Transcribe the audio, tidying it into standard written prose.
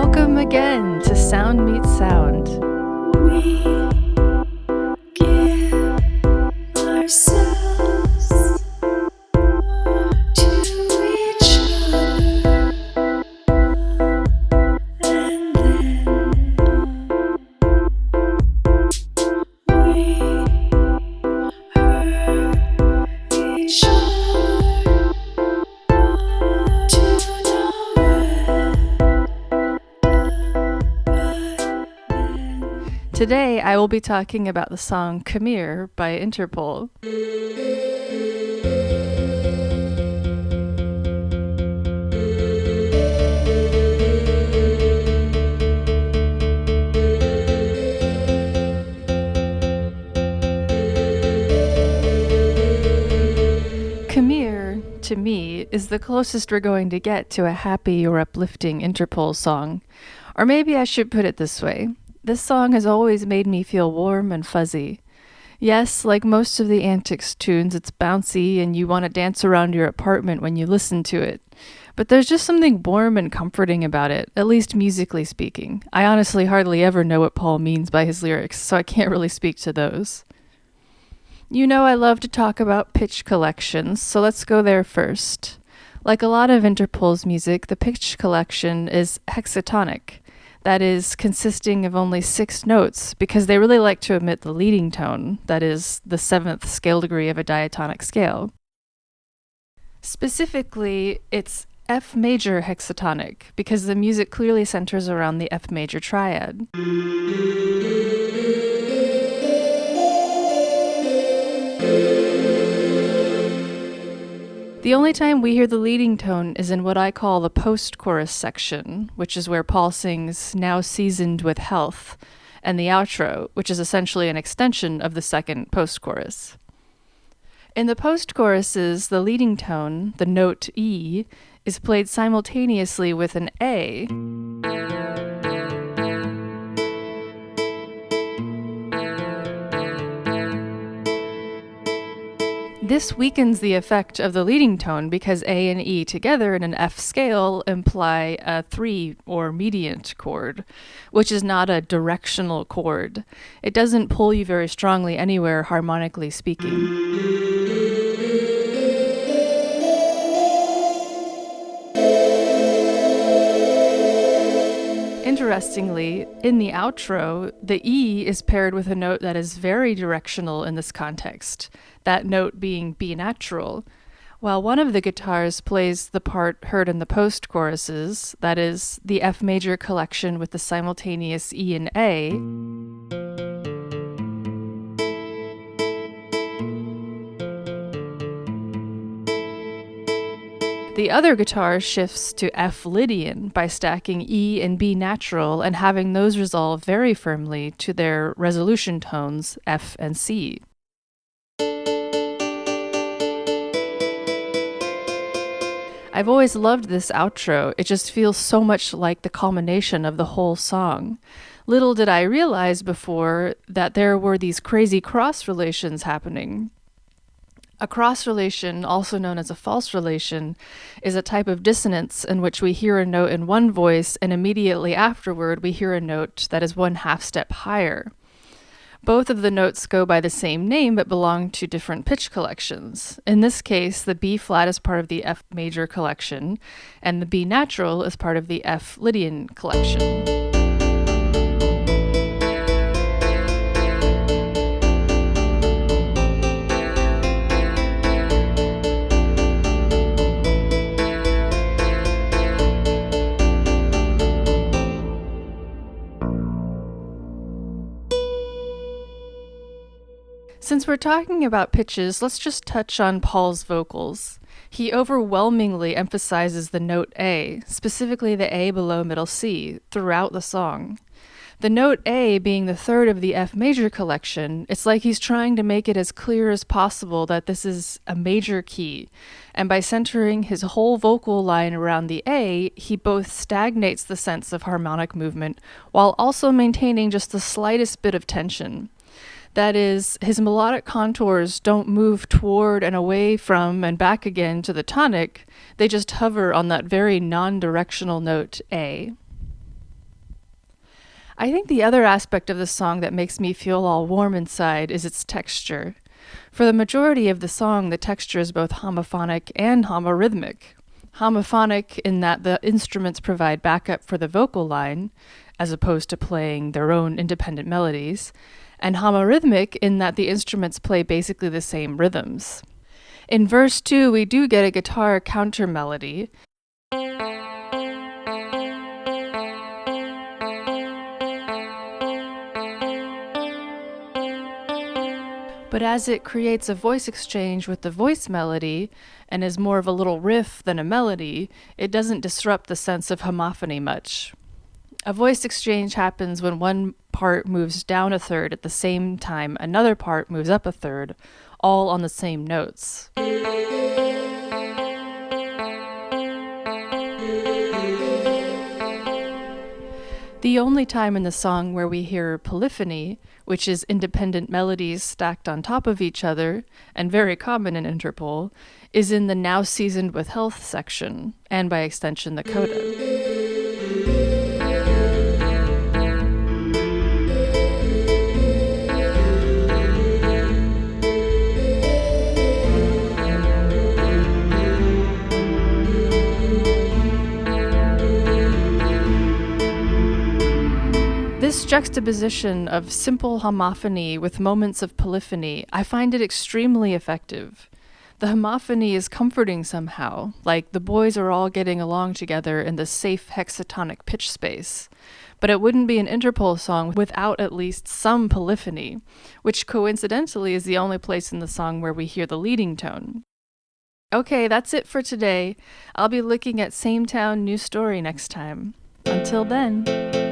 Welcome again to Sound Meets Sound. We give ourselves to each other, and then we hurt each other to Today I will be talking about the song Come Here by Interpol. Come Here, to me, is the closest we're going to get to a happy or uplifting Interpol song. Or maybe I should put it this way. This song has always made me feel warm and fuzzy. Yes, like most of the Antics tunes, it's bouncy and you want to dance around your apartment when you listen to it. But there's just something warm and comforting about it, at least musically speaking. I honestly hardly ever know what Paul means by his lyrics, so I can't really speak to those. You know I love to talk about pitch collections, so let's go there first. Like a lot of Interpol's music, the pitch collection is hexatonic. That is, consisting of only 6 notes, because they really like to omit the leading tone, that is, the 7th scale degree of a diatonic scale. Specifically, it's F major hexatonic, because the music clearly centers around the F major triad. The only time we hear the leading tone is in what I call the post-chorus section, which is where Paul sings "Now Seasoned with Health," and the outro, which is essentially an extension of the second post-chorus. In the post-choruses, the leading tone, the note E, is played simultaneously with an A. This weakens the effect of the leading tone because A and E together in an F scale imply a 3 or mediant chord, which is not a directional chord. It doesn't pull you very strongly anywhere harmonically speaking. Interestingly, in the outro, the E is paired with a note that is very directional in this context, that note being B natural, while one of the guitars plays the part heard in the post-choruses, that is, the F major collection with the simultaneous E and A. The other guitar shifts to F Lydian by stacking E and B natural and having those resolve very firmly to their resolution tones, F and C. I've always loved this outro. It just feels so much like the culmination of the whole song. Little did I realize before that there were these crazy cross relations happening. A cross relation, also known as a false relation, is a type of dissonance in which we hear a note in one voice and immediately afterward we hear a note that is 1/2 step higher. Both of the notes go by the same name but belong to different pitch collections. In this case, the B flat is part of the F major collection and the B natural is part of the F Lydian collection. Since we're talking about pitches, let's just touch on Paul's vocals. He overwhelmingly emphasizes the note A, specifically the A below middle C, throughout the song. The note A being the third of the F major collection, it's like he's trying to make it as clear as possible that this is a major key, and by centering his whole vocal line around the A, he both stagnates the sense of harmonic movement while also maintaining just the slightest bit of tension. That is, his melodic contours don't move toward and away from and back again to the tonic, they just hover on that very non-directional note A. I think the other aspect of the song that makes me feel all warm inside is its texture. For the majority of the song, the texture is both homophonic and homorhythmic. Homophonic in that the instruments provide backup for the vocal line, as opposed to playing their own independent melodies, and homorhythmic in that the instruments play basically the same rhythms. In verse 2, we do get a guitar counter melody. But as it creates a voice exchange with the voice melody and is more of a little riff than a melody, it doesn't disrupt the sense of homophony much. A voice exchange happens when one part moves down a third at the same time another part moves up a third, all on the same notes. The only time in the song where we hear polyphony, which is independent melodies stacked on top of each other, and very common in Interpol, is in the Now Seasoned with Health section, and by extension the coda. This juxtaposition of simple homophony with moments of polyphony, I find it extremely effective. The homophony is comforting somehow, like the boys are all getting along together in this safe hexatonic pitch space. But it wouldn't be an Interpol song without at least some polyphony, which coincidentally is the only place in the song where we hear the leading tone. Okay, that's it for today. I'll be looking at Same Town, New Story next time. Until then.